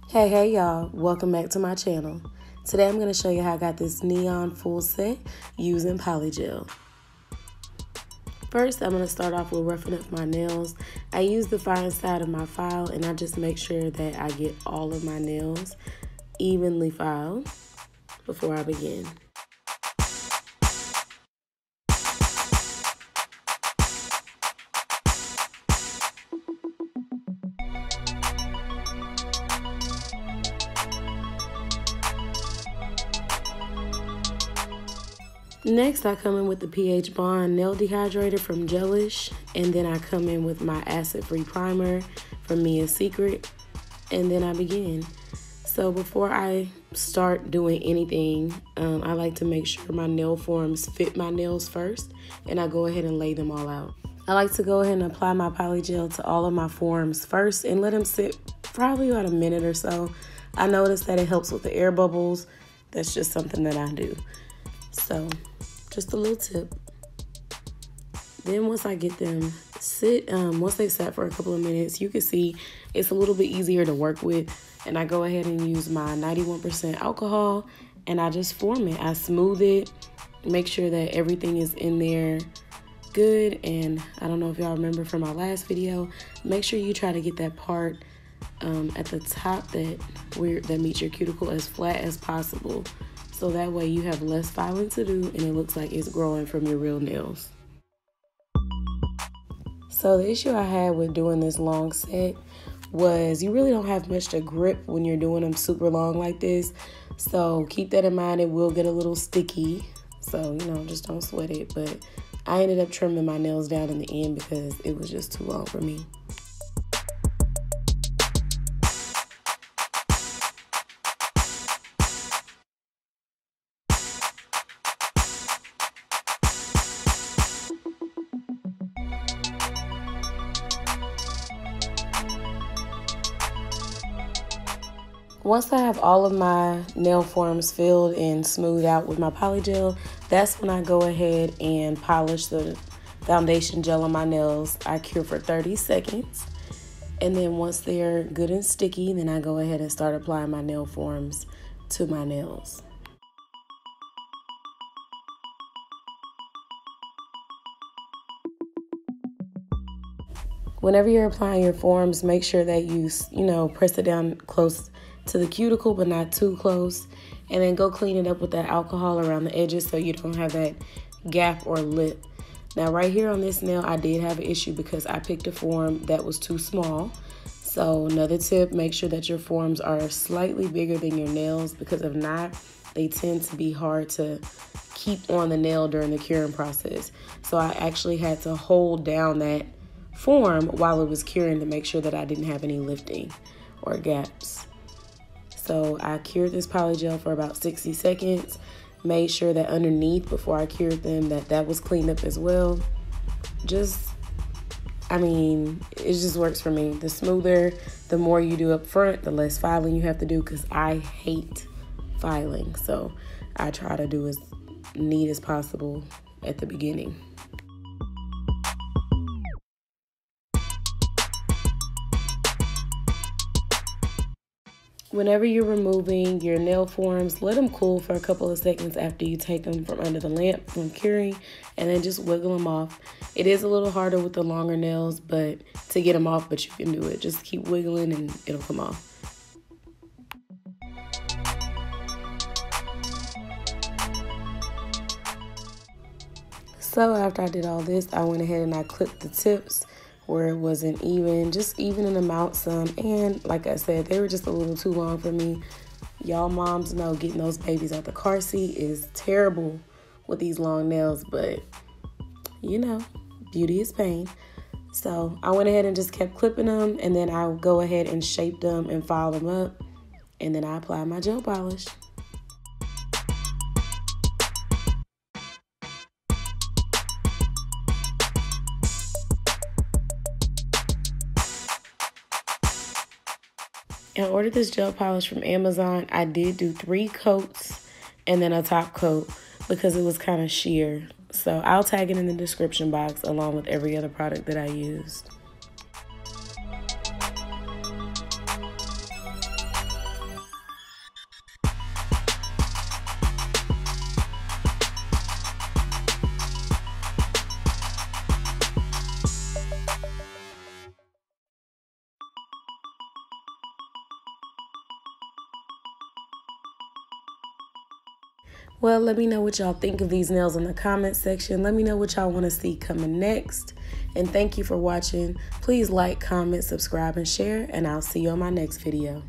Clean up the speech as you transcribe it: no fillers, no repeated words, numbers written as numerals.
Hey y'all, welcome back to my channel. Today I'm going to show you how I got this neon full set using polygel. First, I'm going to start off with roughing up my nails. I use the fine side of my file and I just make sure that I get all of my nails evenly filed before I begin. Next, I come in with the pH Bond Nail Dehydrator from Gelish, and then I come in with my acid-free primer from Mia's Secret, and then I begin. So before I start doing anything, I like to make sure my nail forms fit my nails first, and I go ahead and lay them all out. I like to go ahead and apply my polygel to all of my forms first and let them sit probably about a minute or so. I notice that it helps with the air bubbles. That's just something that I do. So just a little tip. Then once I get them once they've sat for a couple of minutes, you can see it's a little bit easier to work with. And I go ahead and use my 91% alcohol and I just form it. I smooth it, make sure that everything is in there good. And I don't know if y'all remember from my last video, make sure you try to get that part at the top that meets your cuticle as flat as possible. So that way you have less filing to do and it looks like it's growing from your real nails. So the issue I had with doing this long set was you really don't have much to grip when you're doing them super long like this. So keep that in mind, it will get a little sticky. So, just don't sweat it. But I ended up trimming my nails down in the end because it was just too long for me. Once I have all of my nail forms filled and smoothed out with my polygel, that's when I go ahead and polish the foundation gel on my nails. I cure for 30 seconds. And then once they're good and sticky, then I go ahead and start applying my nail forms to my nails. Whenever you're applying your forms, make sure that you press it down close to the cuticle, but not too close. And then go clean it up with that alcohol around the edges so you don't have that gap or lip. Now right here on this nail, I did have an issue because I picked a form that was too small. So another tip, make sure that your forms are slightly bigger than your nails, because if not, they tend to be hard to keep on the nail during the curing process. So I actually had to hold down that form while it was curing to make sure that I didn't have any lifting or gaps. So I cured this polygel for about 60 seconds, made sure that underneath before I cured them that was cleaned up as well. It just works for me. The smoother, the more you do up front, the less filing you have to do, because I hate filing. So I try to do as neat as possible at the beginning. Whenever you're removing your nail forms, let them cool for a couple of seconds after you take them from under the lamp from curing, and then just wiggle them off. It is a little harder with the longer nails to get them off, but you can do it. Just keep wiggling and it'll come off. So after I did all this, I went ahead and I clipped the tips where it wasn't even, just evening them out some. And like I said, they were just a little too long for me. Y'all moms know getting those babies out the car seat is terrible with these long nails, but beauty is pain. So I went ahead and just kept clipping them, and then I'll go ahead and shape them and file them up, and then I apply my gel polish. I ordered this gel polish from Amazon. I did do 3 coats and then a top coat because it was kind of sheer. So I'll tag it in the description box along with every other product that I used. Well, let me know what y'all think of these nails in the comment section. Let me know what y'all want to see coming next. And thank you for watching. Please like, comment, subscribe, and share, and I'll see you on my next video.